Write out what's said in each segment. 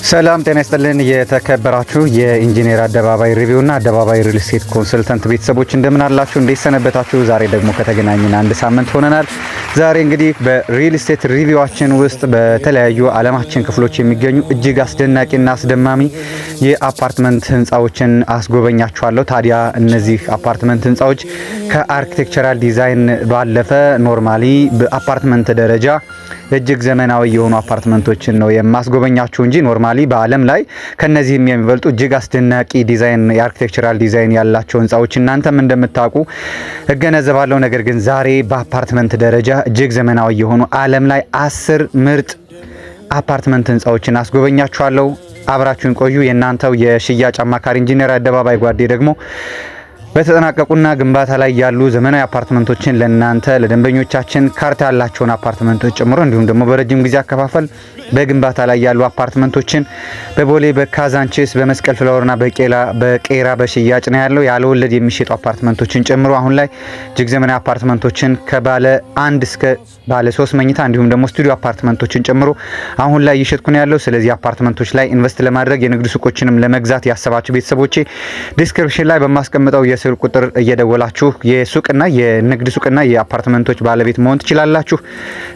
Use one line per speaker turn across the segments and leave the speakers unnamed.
ሰላም ጤና ይስጥልን የተከበራችሁ የኢንጂነር አደባባይ ሪቪውና አደባባይ ሪል ስቴት ኮንሰልታንት ቤተሰቦች እንደምን አላችሁ? እንዴት ሰነበታችሁ? ዛሬ ደግሞ ከተገናኘን አንድ ሳምንት ሆነናል። ዛሬ እንግዲህ በሪል ስቴት ሪቪዋችን ውስጥ በተለያዩ ዓለማችን ክፍሎች የሚገኙ እጅግ አስደናቂና አስደማሚ የአፓርትመንት ህንጻዎችን አስጎበኛችኋለሁ። ታዲያ እነዚህ አፓርትመንት ህንጻዎች ከአርኪቴክቸራል ዲዛይን ባለፈ ኖርማሊ በአፓርትመንት ደረጃ እጅግ ዘመናዊ የሆኑ አፓርትመንቶችን ነው የማስጎበኛችሁ እንጂ ኖርማሊ በዓለም ላይ ከነዚህም የሚበልጡ እጅግ አስደናቂ ዲዛይን የአርኪቴክቸራል ዲዛይን ያላቸው ህንጻዎች እናንተም እንደምታውቁ እገነዘባለሁ። ነገር ግን ዛሬ በአፓርትመንት ደረጃ እጅግ ዘመናዊ የሆኑ ዓለም ላይ 10 ምርጥ አፓርትመንት ህንጻዎችን አስጎበኛችኋለሁ። አብራችሁን ቆዩ። የእናንተው የሽያጭ አማካሪ ኢንጂነር አደባባይ ጓዴ ደግሞ በተጠናቀቁና ግንባታ ላይ ያሉ ዘመናዊ አፓርትመንቶችን ለእናንተ ለደንበኞቻችን ካርታ ያላቸውን አፓርትመንቶች ጨምሮ እንዲሁም ደግሞ በረጅም ጊዜ አከፋፈል በግንባታ ላይ ያሉ አፓርትመንቶችን በቦሌ በካዛንቺስ በመስቀል ፍላወርና በቄራ በሽያጭ ነው ያለው። ያለ ወለድ የሚሸጡ አፓርትመንቶችን ጨምሮ አሁን ላይ እጅግ ዘመናዊ አፓርትመንቶችን ከባለ 1 እስከ ባለ 3 መኝታ እንዲሁም ደግሞ ስቱዲዮ አፓርትመንቶችን ጨምሮ አሁን ላይ እየሸጥኩ ነው ያለው። ስለዚህ አፓርትመንቶች ላይ ኢንቨስት ለማድረግ የንግድ ሱቆችንም ለመግዛት ያሰባችሁ ቤተሰቦቼ ዲስክሪፕሽን ላይ በማስቀምጠው የስልክ ቁጥር እየደወላችሁ የሱቅና የንግድ ሱቅና የአፓርትመንቶች ባለቤት መሆን ትችላላችሁ።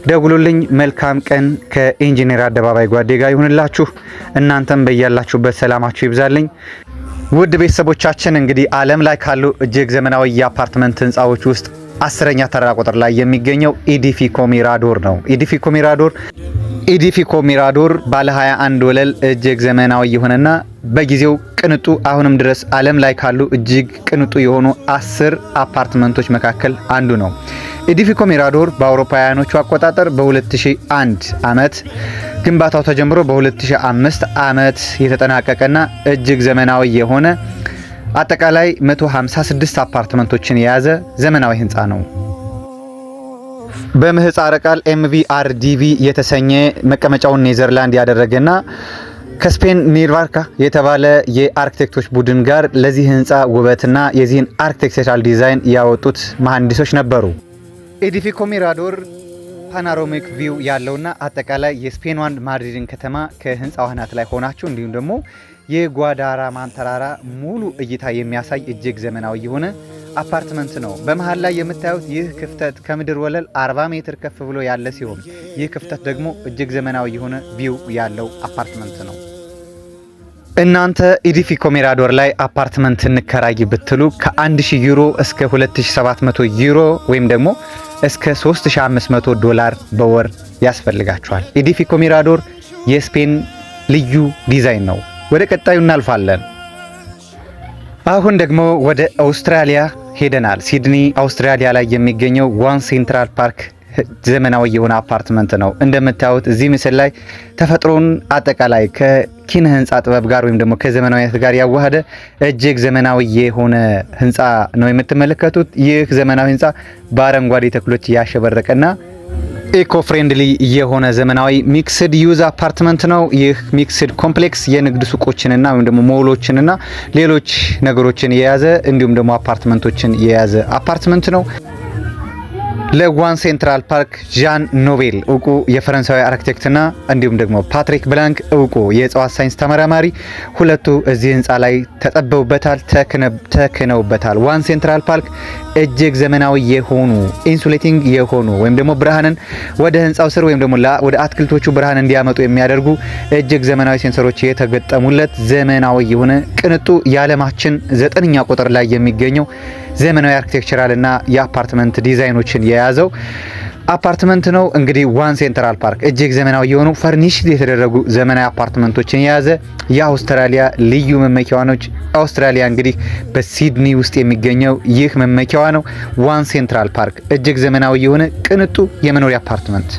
ደውሉልኝ። መልካም ቀን ከኢንጂነር አደባባይ ጓዴ ጋር ይሁንላችሁ። እናንተም በያላችሁበት ሰላማችሁ ይብዛልኝ። ውድ ቤተሰቦቻችን እንግዲህ ዓለም ላይ ካሉ እጅግ ዘመናዊ የአፓርትመንት ህንጻዎች ውስጥ 10ኛ ተራ ቁጥር ላይ የሚገኘው ኢዲፊኮ ሚራዶር ነው። ኢዲፊኮ ሚራዶር ባለ 21 ወለል እጅግ ዘመናዊ የሆነና በጊዜው ቅንጡ አሁንም ድረስ ዓለም ላይ ካሉ እጅግ ቅንጡ የሆኑ 10 አፓርትመንቶች መካከል አንዱ ነው። ኢዲፊኮ ሚራዶር በአውሮፓውያኖቹ አቆጣጠር በ2001 ዓመት ግንባታው ተጀምሮ በ2005 ዓመት የተጠናቀቀና እጅግ ዘመናዊ የሆነ አጠቃላይ 156 አፓርትመንቶችን የያዘ ዘመናዊ ህንጻ ነው። በምህጻረ ቃል ኤምቪአርዲቪ የተሰኘ መቀመጫውን ኔዘርላንድ ያደረገና ከስፔን ኒርቫርካ የተባለ የአርኪቴክቶች ቡድን ጋር ለዚህ ህንጻ ውበትና የዚህን አርኪቴክቸራል ዲዛይን ያወጡት መሐንዲሶች ነበሩ። ኢዲፊኮ ሚራዶር ፓኖራሚክ ቪው ያለውና አጠቃላይ የስፔኗን ማድሪድን ከተማ ከህንጻው አናት ላይ ሆናችሁ እንዲሁም ደግሞ የጓዳራማን ተራራ ሙሉ እይታ የሚያሳይ እጅግ ዘመናዊ የሆነ አፓርትመንት ነው። በመሃል ላይ የምታዩት ይህ ክፍተት ከምድር ወለል 40 ሜትር ከፍ ብሎ ያለ ሲሆን ይህ ክፍተት ደግሞ እጅግ ዘመናዊ የሆነ ቪው ያለው አፓርትመንት ነው። እናንተ ኢዲፊኮ ሚራዶር ላይ አፓርትመንት እንከራይ ብትሉ ከ1000 ዩሮ እስከ 2700 ዩሮ ወይም ደግሞ እስከ $3500 በወር ያስፈልጋችኋል። ኢዲፊኮ ሚራዶር የስፔን ልዩ ዲዛይን ነው። ወደ ቀጣዩ እናልፋለን። አሁን ደግሞ ወደ አውስትራሊያ ሄደናል። ሲድኒ አውስትራሊያ ላይ የሚገኘው ዋን ሴንትራል ፓርክ ዘመናዊ የሆነ አፓርትመንት ነው። እንደምታዩት እዚህ ምስል ላይ ተፈጥሮን አጠቃላይ ከኪነ ህንጻ ጥበብ ጋር ወይም ደግሞ ከዘመናዊነት ጋር ያዋሃደ እጅግ ዘመናዊ የሆነ ህንጻ ነው የምትመለከቱት። ይህ ዘመናዊ ህንጻ በአረንጓዴ ተክሎች ያሸበረቀና ኢኮ ፍሬንድሊ የሆነ ዘመናዊ ሚክስድ ዩዝ አፓርትመንት ነው። ይህ ሚክስድ ኮምፕሌክስ የንግድ ሱቆችንና ወይም ደግሞ ሞሎችንና ሌሎች ነገሮችን የያዘ እንዲሁም ደግሞ አፓርትመንቶችን የያዘ አፓርትመንት ነው። ለዋን ሴንትራል ፓርክ ዣን ኖቤል እውቁ የፈረንሳዊ አርኪቴክትና እንዲሁም ደግሞ ፓትሪክ ብላንክ እውቁ የእጽዋት ሳይንስ ተመራማሪ ሁለቱ እዚህ ህንጻ ላይ ተጠበውበታል፣ ተክነውበታል። ዋን ሴንትራል ፓርክ እጅግ ዘመናዊ የሆኑ ኢንሱሌቲንግ የሆኑ ወይም ደግሞ ብርሃንን ወደ ህንጻው ስር ወይም ደግሞ ወደ አትክልቶቹ ብርሃን እንዲያመጡ የሚያደርጉ እጅግ ዘመናዊ ሴንሰሮች የተገጠሙለት ዘመናዊ የሆነ ቅንጡ የዓለማችን 9ኛ ቁጥር ላይ የሚገኘው ዘመናዊ አርኪቴክቸራል እና የአፓርትመንት ዲዛይኖችን የያዘው አፓርትመንት ነው። እንግዲህ ዋን ሴንትራል ፓርክ እጅግ ዘመናዊ የሆኑ ፈርኒሽ የተደረጉ ዘመናዊ አፓርትመንቶችን የያዘ የአውስትራሊያ ልዩ መመኪያዋ ነው። አውስትራሊያ እንግዲህ በሲድኒ ውስጥ የሚገኘው ይህ መመኪያዋ ነው። ዋን ሴንትራል ፓርክ እጅግ ዘመናዊ የሆነ ቅንጡ የመኖሪያ አፓርትመንት።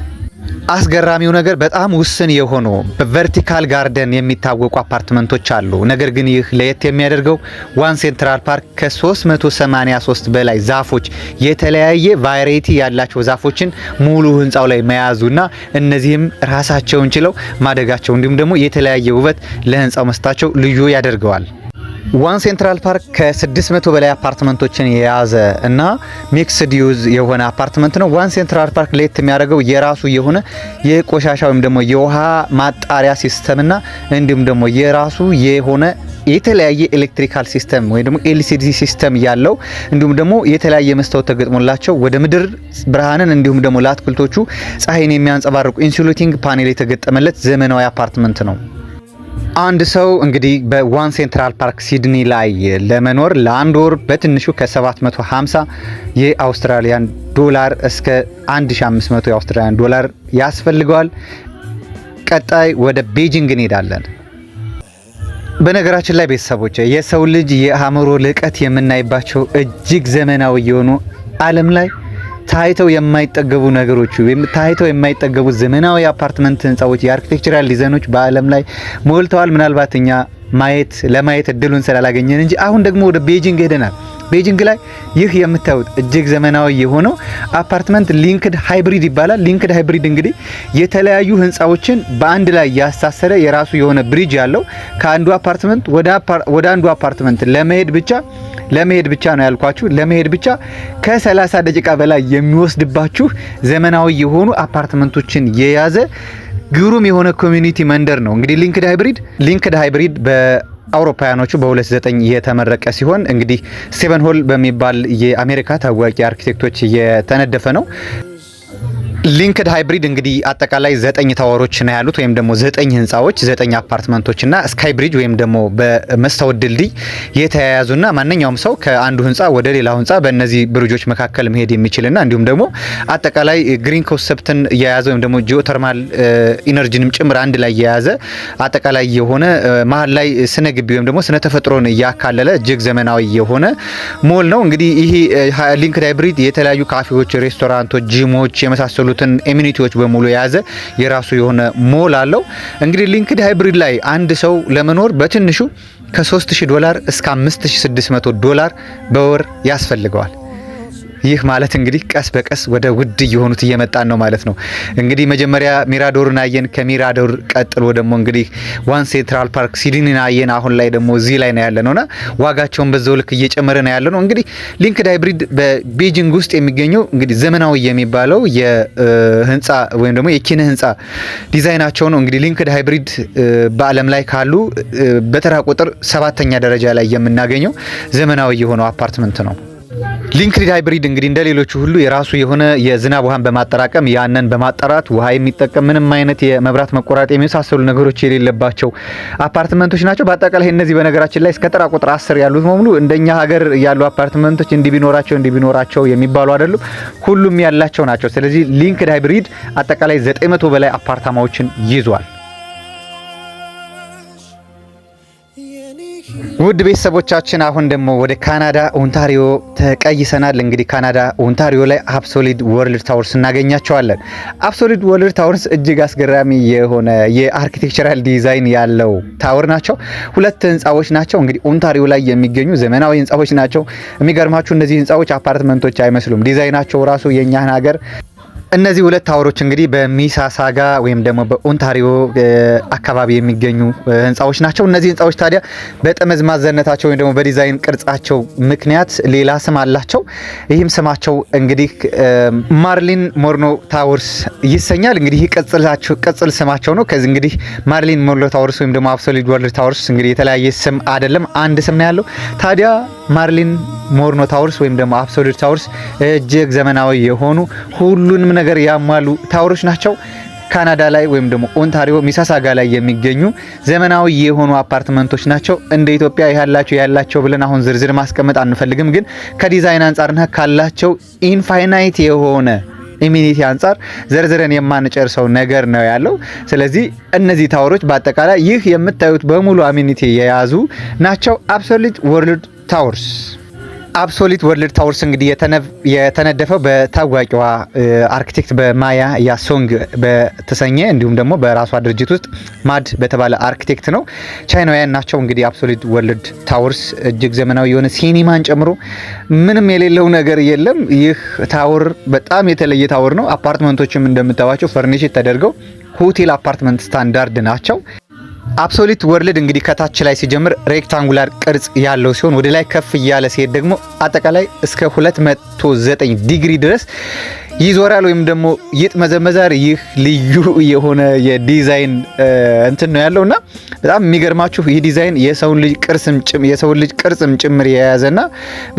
አስገራሚው ነገር በጣም ውስን የሆኑ በቨርቲካል ጋርደን የሚታወቁ አፓርትመንቶች አሉ። ነገር ግን ይህ ለየት የሚያደርገው ዋን ሴንትራል ፓርክ ከ383 በላይ ዛፎች የተለያየ ቫራይቲ ያላቸው ዛፎችን ሙሉ ህንጻው ላይ መያዙና እነዚህም ራሳቸውን ችለው ማደጋቸው እንዲሁም ደግሞ የተለያየ ውበት ለህንጻው መስጠታቸው ልዩ ያደርገዋል። ዋን ሴንትራል ፓርክ ከ600 በላይ አፓርትመንቶችን የያዘ እና ሚክስድ ዩዝ የሆነ አፓርትመንት ነው። ዋን ሴንትራል ፓርክ ለየት የሚያደርገው የራሱ የሆነ የቆሻሻ ወይም ደግሞ የውሃ ማጣሪያ ሲስተምና እንዲሁም ደግሞ የራሱ የሆነ የተለያየ ኤሌክትሪካል ሲስተም ወይ ደግሞ ኤልሲዲ ሲስተም ያለው እንዲሁም ደግሞ የተለያየ መስታወት ተገጥሞላቸው ወደ ምድር ብርሃንን እንዲሁም ደግሞ ለአትክልቶቹ ፀሐይን የሚያንጸባርቁ ኢንሱሌቲንግ ፓኔል የተገጠመለት ዘመናዊ አፓርትመንት ነው። አንድ ሰው እንግዲህ በዋን ሴንትራል ፓርክ ሲድኒ ላይ ለመኖር ለአንድ ወር በትንሹ ከ750 የአውስትራሊያን ዶላር እስከ 1500 የአውስትራሊያን ዶላር ያስፈልገዋል። ቀጣይ ወደ ቤጂንግ እንሄዳለን። በነገራችን ላይ ቤተሰቦች የሰው ልጅ የአእምሮ ልቀት የምናይባቸው እጅግ ዘመናዊ የሆኑ ዓለም ላይ ታይተው የማይጠገቡ ነገሮች ወይም ታይተው የማይጠገቡ ዘመናዊ አፓርትመንት ህንጻዎች የአርኪቴክቸራል ዲዛይኖች በዓለም ላይ ሞልተዋል። ምናልባት እኛ ለማየት እድሉን ስላላገኘን እንጂ አሁን ደግሞ ወደ ቤጂንግ ሄደናል። ቤጂንግ ላይ ይህ የምታዩት እጅግ ዘመናዊ የሆነው አፓርትመንት ሊንክድ ሃይብሪድ ይባላል። ሊንክድ ሃይብሪድ እንግዲህ የተለያዩ ህንጻዎችን በአንድ ላይ ያሳሰረ የራሱ የሆነ ብሪጅ ያለው ከአንዱ አፓርትመንት ወደ አንዱ አፓርትመንት ለመሄድ ብቻ ነው ያልኳችሁ። ለመሄድ ብቻ ከ30 ደቂቃ በላይ የሚወስድባችሁ ዘመናዊ የሆኑ አፓርትመንቶችን የያዘ ግሩም የሆነ ኮሚኒቲ መንደር ነው። እንግዲህ ሊንክድ ሃይብሪድ በአውሮፓውያኖቹ በ2009 የተመረቀ ሲሆን እንግዲህ ስቴቨን ሆል በሚባል የአሜሪካ ታዋቂ አርኪቴክቶች የተነደፈ ነው። ሊንክድ ሃይብሪድ እንግዲህ አጠቃላይ 9 ታወሮች ነው ያሉት ወይም ደግሞ 9 ህንጻዎች 9 አፓርትመንቶችና ስካይ ብሪጅ ወይም ደግሞ በመስታወት ድልድይ የተያያዙና ማንኛውም ሰው ከአንዱ ህንጻ ወደ ሌላው ህንጻ በእነዚህ ብሪጆች መካከል መሄድ የሚችልና እንዲሁም ደግሞ አጠቃላይ ግሪን ኮንሰፕትን የያዘ ወይም ደግሞ ጂኦተርማል ኢነርጂንም ጭምር አንድ ላይ የያዘ አጠቃላይ የሆነ መሀል ላይ ስነ ግቢ ወይም ደግሞ ስነ ተፈጥሮን ያካለለ እጅግ ዘመናዊ የሆነ ሞል ነው። እንግዲህ ይሄ ሊንክድ ሃይብሪድ የተለያዩ ካፌዎች፣ ሬስቶራንቶች፣ ጂሞች የመሳሰሉ ኢሚኒቲዎች በሙሉ የያዘ የራሱ የሆነ ሞል አለው። እንግዲህ ሊንክድ ሃይብሪድ ላይ አንድ ሰው ለመኖር በትንሹ ከ$3000 እስከ $5600 በወር ያስፈልገዋል። ይህ ማለት እንግዲህ ቀስ በቀስ ወደ ውድ እየሆኑት እየመጣን ነው ማለት ነው። እንግዲህ መጀመሪያ ሚራዶርን አየን። ከሚራዶር ቀጥሎ ደግሞ እንግዲህ ዋን ሴንትራል ፓርክ ሲድኒን አየን። አሁን ላይ ደግሞ እዚህ ላይ ነው ያለነውና ዋጋቸውን በዛው ልክ እየጨመረ ነው ያለነው። እንግዲህ ሊንክድ ሃይብሪድ በቤጂንግ ውስጥ የሚገኘው እንግዲህ ዘመናዊ የሚባለው የህንጻ ወይም ደግሞ የኪነ ህንጻ ዲዛይናቸው ነው። እንግዲህ ሊንክድ ሃይብሪድ በዓለም ላይ ካሉ በተራ ቁጥር 7ኛ ደረጃ ላይ የምናገኘው ዘመናዊ የሆነው አፓርትመንት ነው። ሊንክድ ሃይብሪድ እንግዲህ እንደሌሎቹ ሁሉ የራሱ የሆነ የዝናብ ውሃን በማጠራቀም ያንን በማጣራት ውሃ የሚጠቀም ምንም አይነት የመብራት መቆራረጥ የመሳሰሉ ነገሮች የሌለባቸው አፓርትመንቶች ናቸው። በአጠቃላይ እነዚህ በነገራችን ላይ እስከ ተራ ቁጥር 10 ያሉት በሙሉ እንደኛ ሀገር ያሉ አፓርትመንቶች እንዲቢኖራቸው የሚባሉ አይደሉም። ሁሉም ያላቸው ናቸው። ስለዚህ ሊንክድ ሃይብሪድ አጠቃላይ 900 በላይ አፓርታማዎችን ይዟል። ውድ ቤተሰቦቻችን አሁን ደግሞ ወደ ካናዳ ኦንታሪዮ ተቀይሰናል። እንግዲህ ካናዳ ኦንታሪዮ ላይ አብሶሊት ወርልድ ታወርስ እናገኛቸዋለን። አብሶሊት ወርልድ ታወርስ እጅግ አስገራሚ የሆነ የአርኪቴክቸራል ዲዛይን ያለው ታወር ናቸው። 2 ህንጻዎች ናቸው። እንግዲህ ኦንታሪዮ ላይ የሚገኙ ዘመናዊ ህንጻዎች ናቸው። የሚገርማችሁ እነዚህ ህንጻዎች አፓርትመንቶች አይመስሉም። ዲዛይናቸው ራሱ የኛን ሀገር እነዚህ 2 ታወሮች እንግዲህ በሚሳሳጋ ወይም ደግሞ በኦንታሪዮ አካባቢ የሚገኙ ህንጻዎች ናቸው። እነዚህ ህንጻዎች ታዲያ በጠመዝማዘነታቸው ወይም ደግሞ በዲዛይን ቅርጻቸው ምክንያት ሌላ ስም አላቸው። ይህም ስማቸው እንግዲህ ማርሊን ሞርኖ ታወርስ ይሰኛል። እንግዲህ ቅጽል ስማቸው ነው። ከዚህ እንግዲህ ማርሊን ሞርኖ ታወርስ ወይም ደግሞ አብሶሊት ወርልድ ታወርስ እንግዲህ የተለያየ ስም አይደለም፣ አንድ ስም ነው ያለው። ታዲያ ማርሊን ሞርኖ ታወርስ ወይም ደግሞ አብሶሊት ታወርስ እጅግ ዘመናዊ የሆኑ ሁሉንም ነገር ያሟሉ ታወሮች ናቸው። ካናዳ ላይ ወይም ደግሞ ኦንታሪዮ ሚሳሳጋ ላይ የሚገኙ ዘመናዊ የሆኑ አፓርትመንቶች ናቸው። እንደ ኢትዮጵያ ያላቸው ብለን አሁን ዝርዝር ማስቀመጥ አንፈልግም፣ ግን ከዲዛይን አንጻርና ካላቸው ኢንፋይናይት የሆነ ኢሚኒቲ አንጻር ዘርዝረን የማንጨርሰው ነገር ነው ያለው። ስለዚህ እነዚህ ታወሮች በአጠቃላይ ይህ የምታዩት በሙሉ አሚኒቲ የያዙ ናቸው። አብሶሊት ወርልድ ታወርስ አብሶሊት ወርልድ ታወርስ እንግዲህ የተነደፈው በታዋቂዋ አርኪቴክት በማያ ያሶንግ በተሰኘ እንዲሁም ደግሞ በራሷ ድርጅት ውስጥ ማድ በተባለ አርኪቴክት ነው። ቻይናውያን ናቸው። እንግዲህ አብሶሊት ወርልድ ታወርስ እጅግ ዘመናዊ የሆነ ሲኒማን ጨምሮ ምንም የሌለው ነገር የለም። ይህ ታወር በጣም የተለየ ታወር ነው። አፓርትመንቶችም እንደምታዋቸው ፈርኒሽ ተደርገው ሆቴል አፓርትመንት ስታንዳርድ ናቸው። አብሶሉት ወርልድ እንግዲህ ከታች ላይ ሲጀምር ሬክታንጉላር ቅርጽ ያለው ሲሆን ወደ ላይ ከፍ እያለ ሲሄድ ደግሞ አጠቃላይ እስከ 209 ዲግሪ ድረስ ይዞራል ወይም ደግሞ ይጥመዘመዛል። ይህ ልዩ የሆነ የዲዛይን እንትን ነው ያለውና በጣም የሚገርማችሁ ይህ ዲዛይን የሰውን ልጅ ቅርጽም ጭምር የያዘና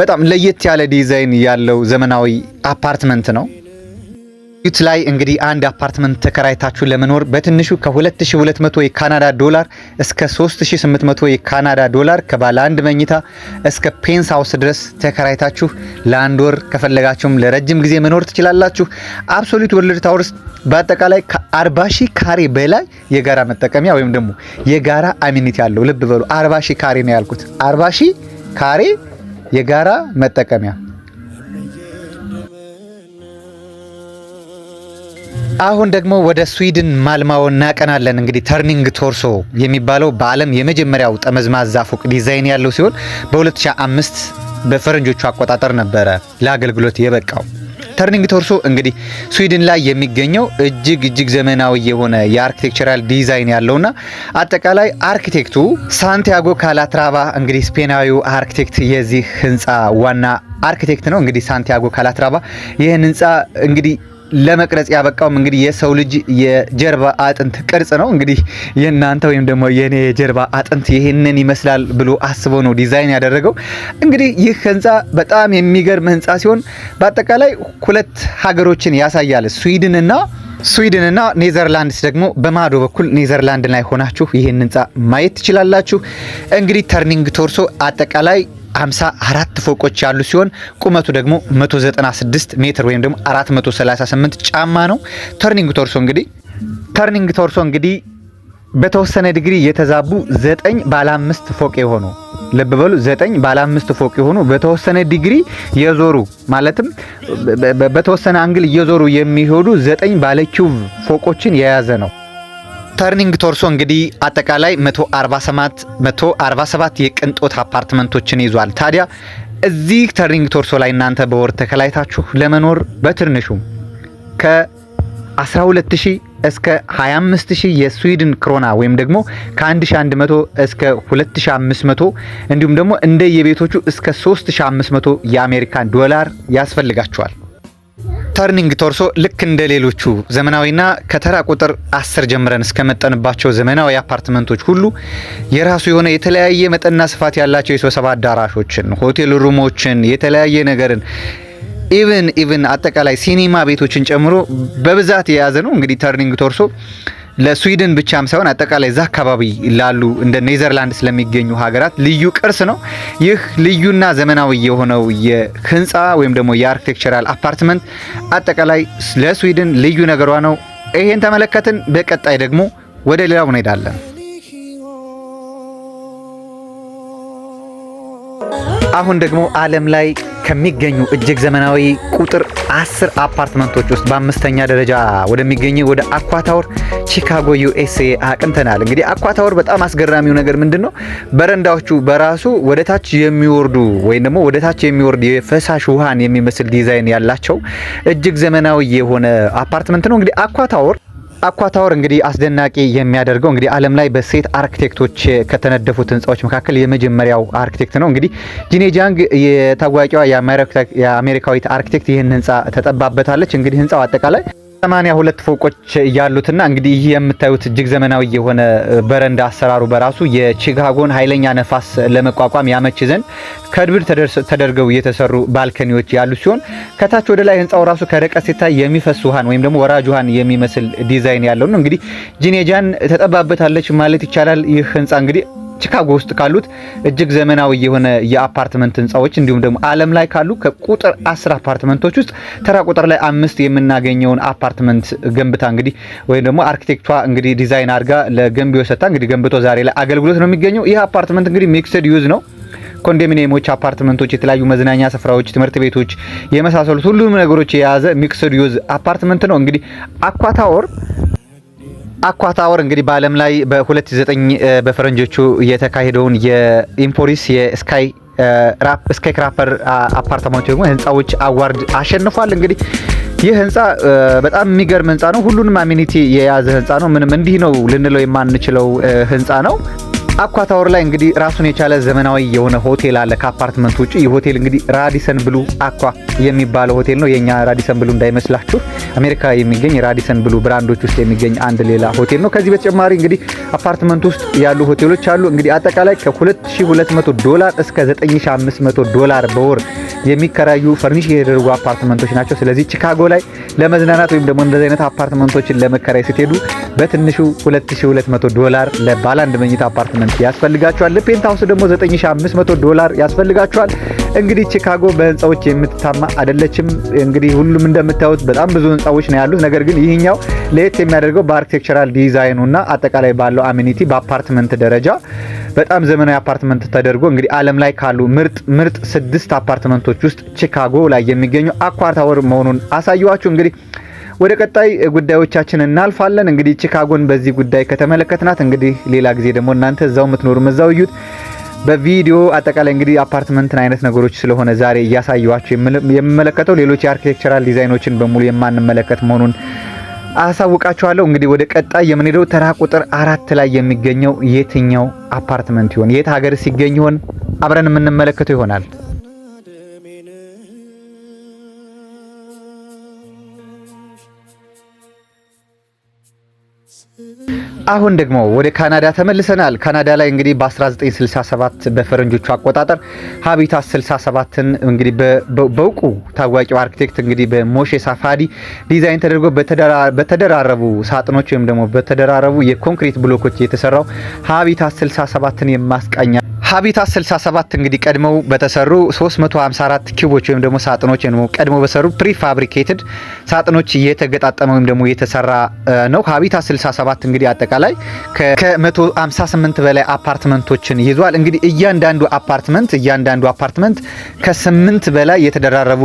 በጣም ለየት ያለ ዲዛይን ያለው ዘመናዊ አፓርትመንት ነው። ዩት ላይ እንግዲህ አንድ አፓርትመንት ተከራይታችሁ ለመኖር በትንሹ ከ2200 የካናዳ ዶላር እስከ 3800 የካናዳ ዶላር ከባለ አንድ መኝታ እስከ ፔንስ ሃውስ ድረስ ተከራይታችሁ ለአንድ ወር ከፈለጋችሁም ለረጅም ጊዜ መኖር ትችላላችሁ። አብሶሉት ወርልድ ታወርስ በአጠቃላይ ከ40,000 ካሬ በላይ የጋራ መጠቀሚያ ወይም ደግሞ የጋራ አሚኒቲ ያለው። ልብ በሉ 40,000 ካሬ ነው ያልኩት። 40,000 ካሬ የጋራ መጠቀሚያ። አሁን ደግሞ ወደ ስዊድን ማልማው እናቀናለን። እንግዲህ ተርኒንግ ቶርሶ የሚባለው በዓለም የመጀመሪያው ጠመዝማዛ ፎቅ ዲዛይን ያለው ሲሆን በ2005 በፈረንጆቹ አቆጣጠር ነበረ ለአገልግሎት የበቃው። ተርኒንግ ቶርሶ እንግዲህ ስዊድን ላይ የሚገኘው እጅግ ዘመናዊ የሆነ የአርኪቴክቸራል ዲዛይን ያለውና አጠቃላይ አርኪቴክቱ ሳንቲያጎ ካላትራቫ እንግዲህ ስፔናዊው አርኪቴክት የዚህ ህንፃ ዋና አርኪቴክት ነው። እንግዲህ ሳንቲያጎ ካላትራቫ ይህን ህንፃ እንግዲህ ለመቅረጽ ያበቃውም እንግዲህ የሰው ልጅ የጀርባ አጥንት ቅርጽ ነው። እንግዲህ የናንተ ወይም ደግሞ የኔ የጀርባ አጥንት ይሄንን ይመስላል ብሎ አስቦ ነው ዲዛይን ያደረገው። እንግዲህ ይህ ህንፃ በጣም የሚገርም ህንፃ ሲሆን በአጠቃላይ ሁለት ሀገሮችን ያሳያል። ስዊድንና ኔዘርላንድስ ደግሞ በማዶ በኩል ኔዘርላንድ ላይ ሆናችሁ ይሄን ህንፃ ማየት ትችላላችሁ። እንግዲህ ተርኒንግ ቶርሶ አጠቃላይ 54 ፎቆች ያሉ ሲሆን ቁመቱ ደግሞ 196 ሜትር ወይም ደግሞ 438 ጫማ ነው። ተርኒንግ ቶርሶ እንግዲህ በተወሰነ ዲግሪ የተዛቡ 9 ባለ 5 ፎቅ የሆኑ ልብ በሉ 9 ባለ 5 ፎቅ የሆኑ በተወሰነ ዲግሪ የዞሩ ማለትም በተወሰነ አንግል እየዞሩ የሚሄዱ 9 ባለ ኪዩብ ፎቆችን የያዘ ነው። ተርኒንግ ቶርሶ እንግዲህ አጠቃላይ 147 የቅንጦት አፓርትመንቶችን ይዟል። ታዲያ እዚህ ተርኒንግ ቶርሶ ላይ እናንተ በወር ተከላይታችሁ ለመኖር በትንሹ ከ12000 እስከ 25000 የስዊድን ክሮና ወይም ደግሞ ከ1100 እስከ 2500 እንዲሁም ደግሞ እንደ የቤቶቹ እስከ 3500 የአሜሪካን ዶላር ያስፈልጋቸዋል። ተርኒንግ ቶርሶ ልክ እንደ ሌሎቹ ዘመናዊና ከተራ ቁጥር 10 ጀምረን እስከመጠንባቸው ዘመናዊ አፓርትመንቶች ሁሉ የራሱ የሆነ የተለያየ መጠንና ስፋት ያላቸው የስብሰባ አዳራሾችን፣ ሆቴል ሩሞችን፣ የተለያየ ነገርን ኢቭን አጠቃላይ ሲኒማ ቤቶችን ጨምሮ በብዛት የያዘ ነው። እንግዲህ ተርኒንግ ቶርሶ ለስዊድን ብቻም ሳይሆን አጠቃላይ እዛ አካባቢ ላሉ እንደ ኔዘርላንድ ስለሚገኙ ሀገራት ልዩ ቅርስ ነው። ይህ ልዩና ዘመናዊ የሆነው የህንፃ ወይም ደግሞ የአርኪቴክቸራል አፓርትመንት አጠቃላይ ለስዊድን ልዩ ነገሯ ነው። ይሄን ተመለከትን። በቀጣይ ደግሞ ወደ ሌላው እንሄዳለን። አሁን ደግሞ ዓለም ላይ ከሚገኙ እጅግ ዘመናዊ ቁጥር 10 አፓርትመንቶች ውስጥ በአምስተኛ ደረጃ ወደሚገኘው ወደ አኳታወር ቺካጎ ዩኤስኤ አቅንተናል። እንግዲህ አኳታወር በጣም አስገራሚው ነገር ምንድነው? በረንዳዎቹ በራሱ ወደታች የሚወርዱ ወይም ደግሞ ወደታች የሚወርድ የፈሳሽ ውሃን የሚመስል ዲዛይን ያላቸው እጅግ ዘመናዊ የሆነ አፓርትመንት ነው። እንግዲህ አኳታወር እንግዲህ አስደናቂ የሚያደርገው እንግዲህ ዓለም ላይ በሴት አርኪቴክቶች ከተነደፉት ህንጻዎች መካከል የመጀመሪያው አርኪቴክት ነው። እንግዲህ ጂኔ ጃንግ የታዋቂዋ የአሜሪካዊት አርኪቴክት ይህን ህንጻ ተጠባበታለች። እንግዲህ ህንጻው አጠቃላይ 82 ፎቆች ያሉትና እንግዲህ ይህ የምታዩት እጅግ ዘመናዊ የሆነ በረንዳ አሰራሩ በራሱ የቺካጎን ኃይለኛ ነፋስ ለመቋቋም ያመች ዘንድ ከድብር ተደርገው የተሰሩ ባልከኒዎች ያሉ ሲሆን ከታች ወደ ላይ ህንጻው ራሱ ከርቀት ሲታይ የሚፈስ ውሃን ወይም ደግሞ ወራጅ ውሃን የሚመስል ዲዛይን ያለው ነው። እንግዲህ ጂኔ ጃን ተጠባበታለች ማለት ይቻላል። ይህ ህንጻ እንግዲህ ቺካጎ ውስጥ ካሉት እጅግ ዘመናዊ የሆነ የአፓርትመንት ህንጻዎች እንዲሁም ደግሞ ዓለም ላይ ካሉ ከቁጥር 10 አፓርትመንቶች ውስጥ ተራ ቁጥር ላይ 5 የምናገኘውን አፓርትመንት ገንብታ እንግዲህ ወይም ደግሞ አርኪቴክቷ እንግዲህ ዲዛይን አድርጋ ለገንቢው ሰጣ እንግዲህ ገንብቶ ዛሬ ላይ አገልግሎት ነው የሚገኘው። ይህ አፓርትመንት እንግዲህ ሚክስድ ዩዝ ነው። ኮንዶሚኒየሞች፣ አፓርትመንቶች፣ የተለያዩ መዝናኛ ስፍራዎች፣ ትምህርት ቤቶች የመሳሰሉት ሁሉም ነገሮች የያዘ ሚክስድ ዩዝ አፓርትመንት ነው። እንግዲህ አኳታወር እንግዲህ በዓለም ላይ በ2009 በፈረንጆቹ የተካሄደውን የኢምፖሪስ የስካይ ክራፐር አፓርትመንት ደግሞ ህንጻዎች አዋርድ አሸንፏል። እንግዲህ ይህ ህንፃ በጣም የሚገርም ህንፃ ነው። ሁሉንም አሚኒቲ የያዘ ህንፃ ነው። ምንም እንዲህ ነው ልንለው የማንችለው ህንፃ ነው። አኳ ታወር ላይ እንግዲህ ራሱን የቻለ ዘመናዊ የሆነ ሆቴል አለ ከአፓርትመንት ውጪ። ይህ ሆቴል እንግዲህ ራዲሰን ብሉ አኳ የሚባለው ሆቴል ነው። የኛ ራዲሰን ብሉ እንዳይመስላችሁ አሜሪካ የሚገኝ ራዲሰን ብሉ ብራንዶች ውስጥ የሚገኝ አንድ ሌላ ሆቴል ነው። ከዚህ በተጨማሪ እንግዲህ አፓርትመንት ውስጥ ያሉ ሆቴሎች አሉ። እንግዲህ አጠቃላይ $2200 እስከ $9500 በወር የሚከራዩ ፈርኒሽ የተደረጉ አፓርትመንቶች ናቸው። ስለዚህ ቺካጎ ላይ ለመዝናናት ወይም ደግሞ እንደዚህ አይነት አፓርትመንቶችን ለመከራይ ስትሄዱ በትንሹ $2200 ለባለ አንድ መኝታ አፓርትመንት ያስፈልጋቸዋል። ለፔንት ሃውስ ደግሞ $9500 ያስፈልጋቸዋል። እንግዲህ ቺካጎ በህንጻዎች የምትታማ አይደለችም። እንግዲህ ሁሉም እንደምታዩት በጣም ብዙ ህንጻዎች ነው ያሉት። ነገር ግን ይህኛው ለየት የሚያደርገው በአርኪቴክቸራል ዲዛይኑና አጠቃላይ ባለው አሚኒቲ በአፓርትመንት ደረጃ በጣም ዘመናዊ አፓርትመንት ተደርጎ እንግዲህ ዓለም ላይ ካሉ ምርጥ 6 አፓርትመንቶች ውስጥ ቺካጎ ላይ የሚገኘው አኳ ታወር መሆኑን አሳየዋችሁ። እንግዲህ ወደ ቀጣይ ጉዳዮቻችን እናልፋለን። እንግዲህ ቺካጎን በዚህ ጉዳይ ከተመለከትናት እንግዲህ ሌላ ጊዜ ደግሞ እናንተ እዛው የምትኖሩ መዛው እዩት በቪዲዮ አጠቃላይ እንግዲህ አፓርትመንትን አይነት ነገሮች ስለሆነ ዛሬ እያሳየዋችሁ የምመለከተው ሌሎች የአርኪቴክቸራል ዲዛይኖችን በሙሉ የማንመለከት መሆኑን አሳውቃችኋለሁ። እንግዲህ ወደ ቀጣይ የምንሄደው ተራ ቁጥር 4 ላይ የሚገኘው የትኛው አፓርትመንት ይሆን? የት ሀገር ሲገኝ ይሆን? አብረን የምንመለከተው ይሆናል። አሁን ደግሞ ወደ ካናዳ ተመልሰናል። ካናዳ ላይ እንግዲህ በ1967 በፈረንጆቹ አቆጣጠር ሀቢታት 67ን እንግዲህ በውቁ ታዋቂው አርኪቴክት እንግዲህ በሞሼ ሳፋዲ ዲዛይን ተደርጎ በተደራረቡ ሳጥኖች ወይም ደግሞ በተደራረቡ የኮንክሪት ብሎኮች የተሰራው ሀቢታት 67ን የማስቃኛ ሀቢታት 67 እንግዲህ ቀድመው በተሰሩ 354 ኪዩቦች ወይም ደግሞ ሳጥኖች ወይም ቀድመው በሰሩ ፕሪፋብሪኬትድ ሳጥኖች እየተገጣጠመ ወይም ደግሞ የተሰራ ነው። ሀቢታት 67 እንግዲህ አጠቃላይ ከ158 በላይ አፓርትመንቶችን ይዟል። እንግዲህ እያንዳንዱ አፓርትመንት ከ8 በላይ የተደራረቡ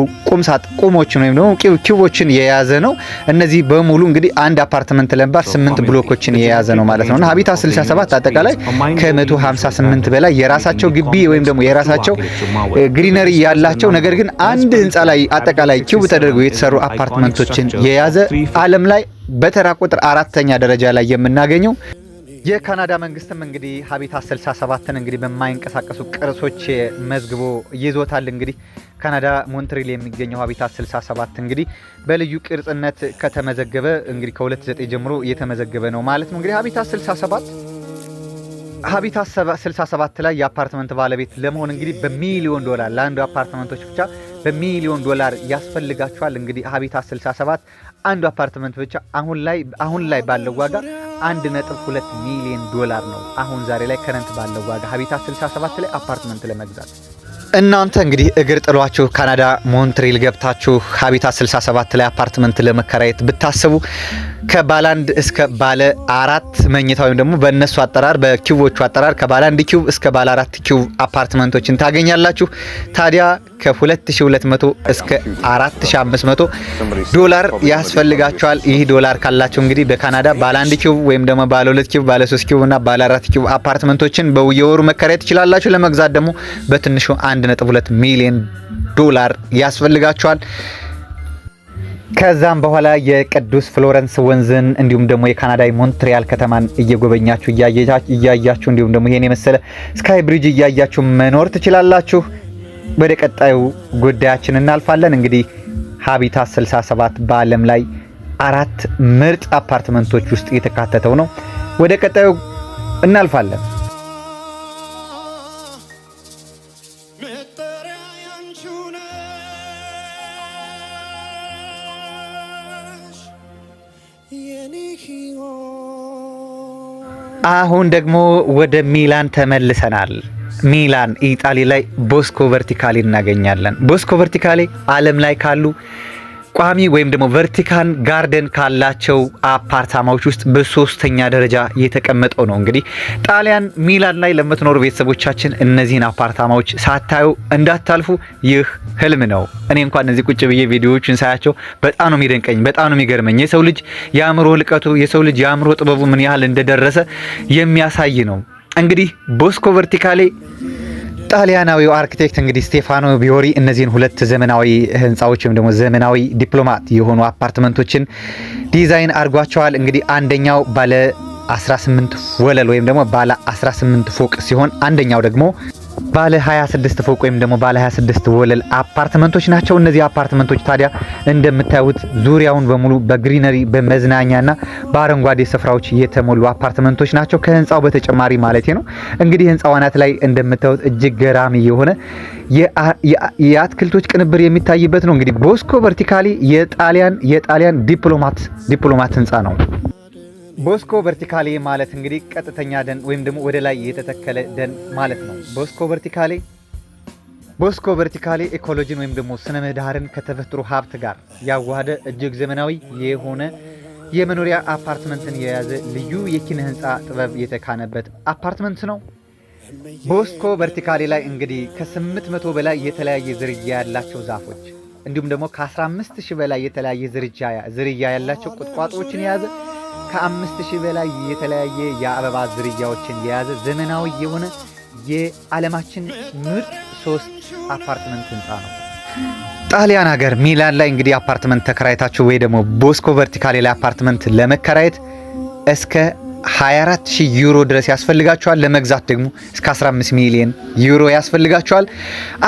ቁሞችን ወይም ደግሞ ኪዩቦችን የያዘ ነው። እነዚህ በሙሉ እንግዲህ አንድ አፓርትመንት ለምባር 8 ብሎኮችን የያዘ ነው ማለት ነው። ሀቢታት 67 አጠቃላይ ከ158 በላይ የራሳቸው ግቢ ወይም ደግሞ የራሳቸው ግሪነሪ ያላቸው ነገር ግን አንድ ህንጻ ላይ አጠቃላይ ኪዩብ ተደርገው የተሰሩ አፓርትመንቶችን የያዘ ዓለም ላይ በተራ ቁጥር 4ኛ ደረጃ ላይ የምናገኘው የካናዳ መንግስትም እንግዲህ ሀቢታት 67ን እንግዲህ በማይንቀሳቀሱ ቅርሶች መዝግቦ ይዞታል። እንግዲህ ካናዳ ሞንትሪል የሚገኘው ሀቢታት 67 እንግዲህ በልዩ ቅርጽነት ከተመዘገበ እንግዲህ ከ2009 ጀምሮ እየተመዘገበ ነው ማለት ነው። እንግዲህ ሀቢታት 67 ላይ የአፓርትመንት ባለቤት ለመሆን እንግዲህ በሚሊዮን ዶላር ለአንዱ አፓርትመንቶች ብቻ በሚሊዮን ዶላር ያስፈልጋቸዋል። እንግዲህ ሀቢታት 67 አንዱ አፓርትመንት ብቻ አሁን ላይ ባለው ዋጋ 1.2 ሚሊዮን ዶላር ነው። አሁን ዛሬ ላይ ከረንት ባለው ዋጋ ሀቢታት 67 ላይ አፓርትመንት ለመግዛት እናንተ እንግዲህ እግር ጥሏችሁ ካናዳ ሞንትሪል ገብታችሁ ሀቢታት 67 ላይ አፓርትመንት ለመከራየት ብታስቡ ከባለ 1 እስከ ባለ 4 መኝታ ወይም ደግሞ በእነሱ አጠራር በኪዩቦቹ አጠራር ከባለ 1 ኪዩብ እስከ ባለ 4 ኪዩብ አፓርትመንቶችን ታገኛላችሁ። ታዲያ ከ2200 እስከ 4500 ዶላር ያስፈልጋቸዋል። ይህ ዶላር ካላችሁ እንግዲህ በካናዳ ባለ 1 ኪዩብ ወይም ደግሞ ባለ 2 ኪዩብ ባለ 3 ኪዩብ እና ባለ 4 ኪዩብ አፓርትመንቶችን በየወሩ መከራየት ትችላላችሁ። ለመግዛት ደግሞ በትንሹ 1.2 ሚሊዮን ዶላር ያስፈልጋቸዋል። ከዛም በኋላ የቅዱስ ፍሎረንስ ወንዝን እንዲሁም ደግሞ የካናዳ ሞንትሪያል ከተማን እየጎበኛችሁ እያያችሁ እንዲሁም ደግሞ ይሄን የመሰለ ስካይ ብሪጅ እያያችሁ መኖር ትችላላችሁ። ወደ ቀጣዩ ጉዳያችን እናልፋለን። እንግዲህ ሀቢታት 67 በዓለም ላይ 4 ምርጥ አፓርትመንቶች ውስጥ የተካተተው ነው። ወደ ቀጣዩ እናልፋለን። አሁን ደግሞ ወደ ሚላን ተመልሰናል። ሚላን ኢጣሊ ላይ ቦስኮ ቨርቲካሊ እናገኛለን። ቦስኮ ቨርቲካሊ ዓለም ላይ ካሉ ቋሚ ወይም ደግሞ ቨርቲካል ጋርደን ካላቸው አፓርታማዎች ውስጥ በ3ኛ ደረጃ የተቀመጠው ነው። እንግዲህ ጣሊያን ሚላን ላይ ለምትኖሩ ቤተሰቦቻችን እነዚህን አፓርታማዎች ሳታዩ እንዳታልፉ፣ ይህ ህልም ነው። እኔ እንኳን እነዚህ ቁጭ ብዬ ቪዲዮዎችን ሳያቸው በጣም ነው የሚደንቀኝ፣ በጣም ነው የሚገርመኝ። የሰው ልጅ የአእምሮ ልቀቱ፣ የሰው ልጅ የአእምሮ ጥበቡ ምን ያህል እንደደረሰ የሚያሳይ ነው። እንግዲህ ቦስኮ ቨርቲካሊ ጣሊያናዊው አርክቴክት እንግዲህ ስቴፋኖ ቢዮሪ እነዚህን ሁለት ዘመናዊ ህንፃዎች ወይም ደግሞ ዘመናዊ ዲፕሎማት የሆኑ አፓርትመንቶችን ዲዛይን አድርጓቸዋል። እንግዲህ አንደኛው ባለ 18 ወለል ወይም ደግሞ ባለ 18 ፎቅ ሲሆን አንደኛው ደግሞ ባለ 26 ፎቅ ወይም ደግሞ ባለ 26 ወለል አፓርትመንቶች ናቸው። እነዚህ አፓርትመንቶች ታዲያ እንደምታዩት ዙሪያውን በሙሉ በግሪነሪ በመዝናኛና በአረንጓዴ ስፍራዎች የተሞሉ አፓርትመንቶች ናቸው። ከህንፃው በተጨማሪ ማለት ነው። እንግዲህ ህንፃው አናት ላይ እንደምታዩት እጅግ ገራሚ የሆነ የአትክልቶች ቅንብር የሚታይበት ነው። እንግዲህ ቦስኮ ቨርቲካሊ የጣሊያን ዲፕሎማት ህንፃ ነው። ቦስኮ ቨርቲካሊ ማለት እንግዲህ ቀጥተኛ ደን ወይም ደግሞ ወደ ላይ የተተከለ ደን ማለት ነው። ቦስኮ ቨርቲካሊ ኢኮሎጂን ወይም ደግሞ ስነ ምህዳርን ከተፈጥሮ ሀብት ጋር ያዋሃደ እጅግ ዘመናዊ የሆነ የመኖሪያ አፓርትመንትን የያዘ ልዩ የኪነ ህንፃ ጥበብ የተካነበት አፓርትመንት ነው። ቦስኮ ቨርቲካሊ ላይ እንግዲህ ከ800 በላይ የተለያየ ዝርያ ያላቸው ዛፎች እንዲሁም ደግሞ ከ15000 በላይ የተለያየ ዝርያ ያላቸው ቁጥቋጦዎችን የያዘ ከ5000 በላይ የተለያየ የአበባ ዝርያዎችን የያዘ ዘመናዊ የሆነ የዓለማችን ምርጥ 3 አፓርትመንት ህንፃ ነው። ጣሊያን ሀገር ሚላን ላይ እንግዲህ አፓርትመንት ተከራይታችሁ ወይ ደግሞ ቦስኮ ቨርቲካሊ ላይ አፓርትመንት ለመከራየት እስከ 24000 ዩሮ ድረስ ያስፈልጋቸዋል። ለመግዛት ደግሞ እስከ 15 ሚሊዮን ዩሮ ያስፈልጋቸዋል።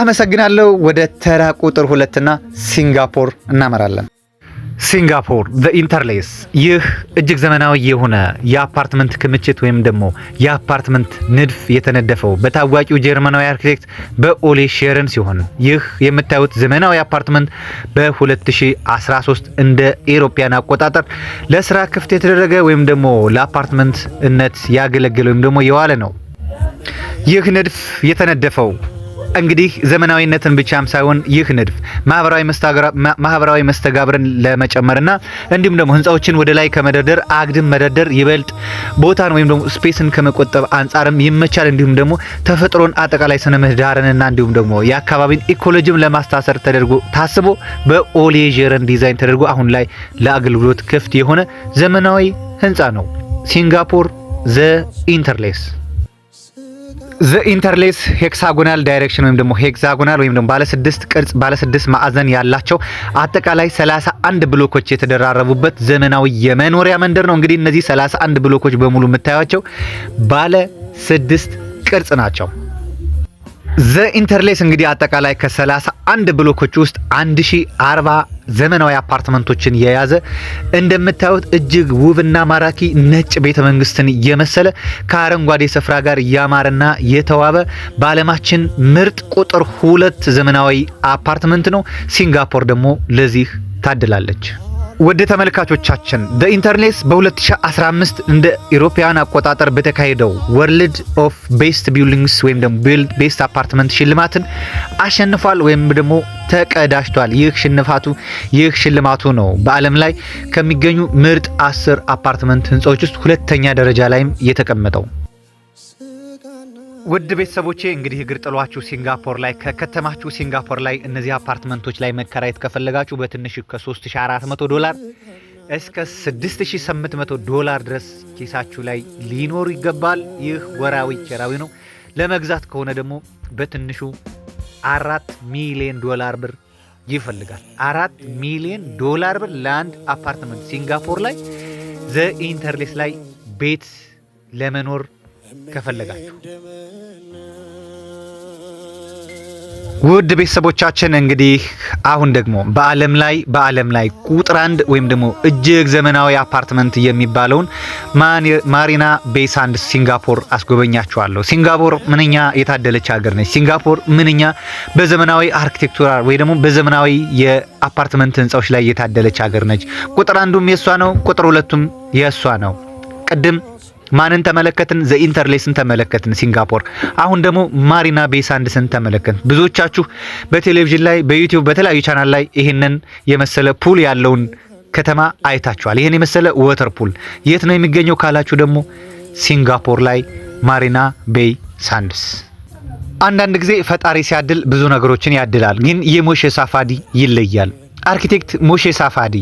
አመሰግናለሁ። ወደ ተራ ቁጥር 2 እና ሲንጋፖር እናመራለን። ሲንጋፖር ኢንተርሌስ ይህ እጅግ ዘመናዊ የሆነ የአፓርትመንት ክምችት ወይም ደግሞ የአፓርትመንት ንድፍ የተነደፈው በታዋቂው ጀርመናዊ አርክቴክት በኦሌ ሼረን ሲሆን ይህ የምታዩት ዘመናዊ አፓርትመንት በ2013 እንደ ኢሮፒያን አቆጣጠር ለስራ ክፍት የተደረገ ወይም ደግሞ ለአፓርትመንትነት ያገለገለ ወይም ደግሞ የዋለ ነው። ይህ ንድፍ የተነደፈው እንግዲህ ዘመናዊነትን ብቻም ሳይሆን ይህ ንድፍ ማህበራዊ መስተጋብርን ለመጨመርና እንዲሁም ደግሞ ህንፃዎችን ወደ ላይ ከመደርደር አግድም መደርደር ይበልጥ ቦታን ወይም ደግሞ ስፔስን ከመቆጠብ አንጻርም ይመቻል። እንዲሁም ደግሞ ተፈጥሮን አጠቃላይ ስነ ምህዳርንና እንዲሁም ደግሞ የአካባቢን ኢኮሎጂም ለማስታሰር ተደርጎ ታስቦ በኦሌ ሼረን ዲዛይን ተደርጎ አሁን ላይ ለአገልግሎት ክፍት የሆነ ዘመናዊ ህንፃ ነው። ሲንጋፖር ኢንተርሌስ ሄክሳጎናል ዳይሬክሽን ወይም ደግሞ ሄክሳጎናል ወይም ደግሞ ባለ 6 ማዕዘን ያላቸው አጠቃላይ 31 ብሎኮች የተደራረቡበት ዘመናዊ የመኖሪያ መንደር ነው። እንግዲህ እነዚህ 31 ብሎኮች በሙሉ የምታዩቸው ባለ 6 ቅርጽ ናቸው። ኢንተርሌስ እንግዲህ አጠቃላይ ከ31 ብሎኮች ውስጥ 1040 ዘመናዊ አፓርትመንቶችን የያዘ እንደምታዩት እጅግ ውብና ማራኪ ነጭ ቤተ መንግስትን የመሰለ ከአረንጓዴ ስፍራ ጋር ያማረና የተዋበ በዓለማችን ምርጥ ቁጥር 2 ዘመናዊ አፓርትመንት ነው። ሲንጋፖር ደግሞ ለዚህ ታድላለች። ወደ ተመልካቾቻችን ኢንተርሌስ በ2015 እንደ ኢሮፒያን አቆጣጠር በተካሄደው ወርልድ ኦፍ ቤስት ቢልዲንግስ ወይም ደግሞ ቤስት አፓርትመንት ሽልማትን አሸንፏል ወይም ደግሞ ተቀዳጅቷል። ይህ ሽልማቱ ነው በዓለም ላይ ከሚገኙ ምርጥ 10 አፓርትመንት ህንፃዎች ውስጥ ሁለተኛ ደረጃ ላይም የተቀመጠው። ውድ ቤተሰቦቼ እንግዲህ እግር ጥሏችሁ ሲንጋፖር ላይ ከከተማችሁ ሲንጋፖር ላይ እነዚህ አፓርትመንቶች ላይ መከራየት ከፈለጋችሁ በትንሹ ከ$3400 እስከ $6800 ድረስ ኪሳችሁ ላይ ሊኖር ይገባል። ይህ ወራዊ ኪራይ ነው። ለመግዛት ከሆነ ደግሞ በትንሹ $4 ሚሊዮን ብር ይፈልጋል። $4 ሚሊዮን ብር ለአንድ አፓርትመንት ሲንጋፖር ላይ ኢንተርሌስ ላይ ቤት ለመኖር ከፈለጋችሁ። ውድ ቤተሰቦቻችን እንግዲህ አሁን ደግሞ በዓለም ላይ ቁጥር 1 ወይም ደግሞ እጅግ ዘመናዊ አፓርትመንት የሚባለውን ማሪና ቤይ ሳንድስ ሲንጋፖር አስጎበኛችኋለሁ። ሲንጋፖር ምንኛ የታደለች ሀገር ነች። ሲንጋፖር ምንኛ በዘመናዊ አርኪቴክቸር ወይ ደግሞ በዘመናዊ የአፓርትመንት ህንፃዎች ላይ የታደለች ሀገር ነች። ቁጥር 1ም የሷ ነው፣ ቁጥር 2ም የሷ ነው። ቅድም ማንን ተመለከትን? ኢንተርሌስን ተመለከትን ሲንጋፖር። አሁን ደግሞ ማሪና ቤይ ሳንድስን ተመለከትን። ብዙዎቻችሁ በቴሌቪዥን ላይ በዩቲዩብ በተለያዩ ቻናል ላይ ይሄንን የመሰለ ፑል ያለውን ከተማ አይታችኋል። ይሄን የመሰለ ወተር ፑል የት ነው የሚገኘው ካላችሁ ደግሞ ሲንጋፖር ላይ ማሪና ቤይ ሳንድስ። አንዳንድ ጊዜ ፈጣሪ ሲያድል ብዙ ነገሮችን ያድላል፣ ግን የሞሼ ሳፋዲ ይለያል። አርኪቴክት ሞሼ ሳፋዲ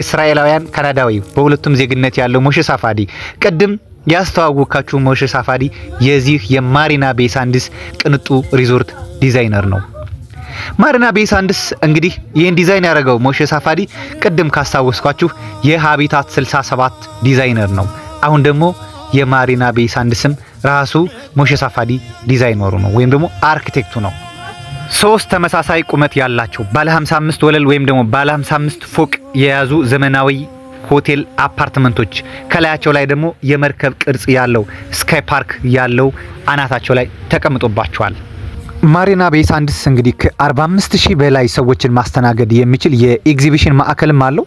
እስራኤላውያን ካናዳዊ በሁለቱም ዜግነት ያለው ሞሼ ሳፋዲ ቅድም ያስተዋወቃችሁ ሞሼ ሳፋዲ የዚህ የማሪና ቤይ ሳንድስ ቅንጡ ሪዞርት ዲዛይነር ነው። ማሪና ቤይ ሳንድስ እንግዲህ ይህን ዲዛይን ያደረገው ሞሼ ሳፋዲ ቅድም ካስታወስኳችሁ የሀቢታት 67 ዲዛይነር ነው። አሁን ደግሞ የማሪና ቤይ ሳንድስም ራሱ ሞሼ ሳፋዲ ዲዛይነሩ ነው ወይም ደግሞ አርኪቴክቱ ነው። ሶስት ተመሳሳይ ቁመት ያላቸው ባለ 55 ወለል ወይም ደግሞ ባለ 55 ፎቅ የያዙ ዘመናዊ ሆቴል አፓርትመንቶች ከላያቸው ላይ ደግሞ የመርከብ ቅርጽ ያለው ስካይ ፓርክ ያለው አናታቸው ላይ ተቀምጦባቸዋል። ማሪና ቤይ ሳንድስ እንግዲህ ከ45000 በላይ ሰዎችን ማስተናገድ የሚችል የኤግዚቢሽን ማዕከልም አለው።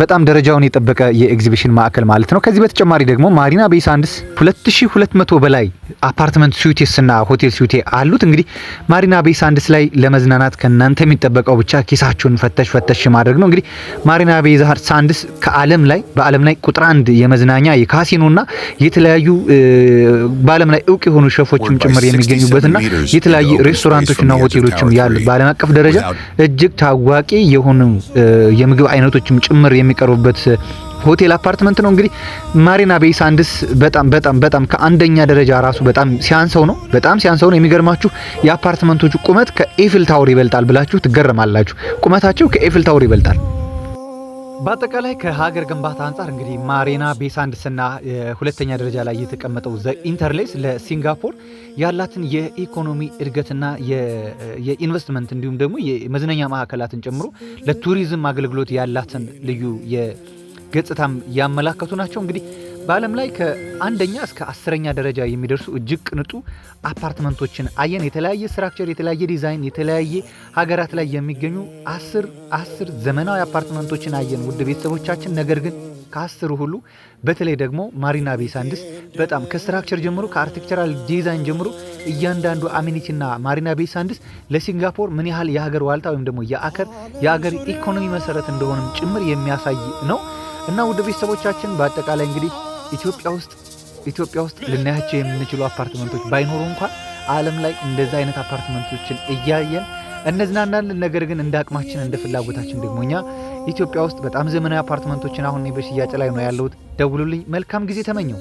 በጣም ደረጃውን የጠበቀ የኤግዚቢሽን ማዕከል ማለት ነው። ከዚህ በተጨማሪ ደግሞ ማሪና ቤይ ሳንድስ 2200 በላይ አፓርትመንት ስዊቴስ እና ሆቴል ስዊቴ አሉት። እንግዲህ ማሪና ቤይ ሳንድስ ላይ ለመዝናናት ከናንተ የሚጠበቀው ብቻ ኪሳችሁን ፈተሽ ማድረግ ነው። እንግዲህ ማሪና ቤይ ሳንድስ በዓለም ላይ ቁጥር 1 የመዝናኛ የካሲኖና የተለያዩ በዓለም ላይ እውቅ የሆኑ ሼፎችም ጭምር የሚገኙበትና የተለያዩ ሬስቶራንቶችና ሆቴሎችም ያሉት በዓለም አቀፍ ደረጃ እጅግ ታዋቂ የሆኑ የምግብ አይነቶችም ጭምር የሚቀርቡበት ሆቴል አፓርትመንት ነው። እንግዲህ ማሪና ቤይ ሳንድስ በጣም ከአንደኛ ደረጃ ራሱ በጣም ሲያንሰው ነው። የሚገርማችሁ የአፓርትመንቶቹ ቁመት ከኤፍል ታወር ይበልጣል ብላችሁ ትገረማላችሁ። ቁመታቸው ከኤፍል ታወር ይበልጣል። በአጠቃላይ ከሀገር ግንባታ አንጻር እንግዲህ ማሪና ቤይ ሳንድስና ሁለተኛ ደረጃ ላይ የተቀመጠው ዘ ኢንተርሌስ ለሲንጋፖር ያላትን የኢኮኖሚ እድገትና የኢንቨስትመንት እንዲሁም ደግሞ የመዝናኛ ማዕከላትን ጨምሮ ለቱሪዝም አገልግሎት ያላትን ልዩ የገጽታም ያመላከቱ ናቸው። እንግዲህ በዓለም ላይ ከአንደኛ እስከ 10ኛ ደረጃ የሚደርሱ እጅግ ቅንጡ አፓርትመንቶችን አየን። የተለያየ ስትራክቸር፣ የተለያየ ዲዛይን፣ የተለያየ ሀገራት ላይ የሚገኙ 10 ዘመናዊ አፓርትመንቶችን አየን ውድ ቤተሰቦቻችን። ነገር ግን ከ10 ሁሉ በተለይ ደግሞ ማሪና ቤይ ሳንድስ በጣም ከስትራክቸር ጀምሮ ከአርኪቴክቸራል ዲዛይን ጀምሮ እያንዳንዱ አሚኒቲና ማሪና ቤይ ሳንድስ ለሲንጋፖር ምን ያህል የሀገር ዋልታ ወይም ደግሞ የሀገር ኢኮኖሚ መሰረት እንደሆነም ጭምር የሚያሳይ ነው እና ውድ ቤተሰቦቻችን በአጠቃላይ እንግዲህ ኢትዮጵያ ውስጥ ልናያቸው የምንችሉ አፓርትመንቶች ባይኖሩ እንኳን ዓለም ላይ እንደዛ አይነት አፓርትመንቶችን እያየን እነዝናናለን። ነገር ግን እንደ አቅማችን እንደ ፍላጎታችን ደግሞ እኛ ኢትዮጵያ ውስጥ በጣም ዘመናዊ አፓርትመንቶችን አሁን በሽያጭ ላይ ነው ያለሁት። ደውሉልኝ። መልካም ጊዜ ተመኘው።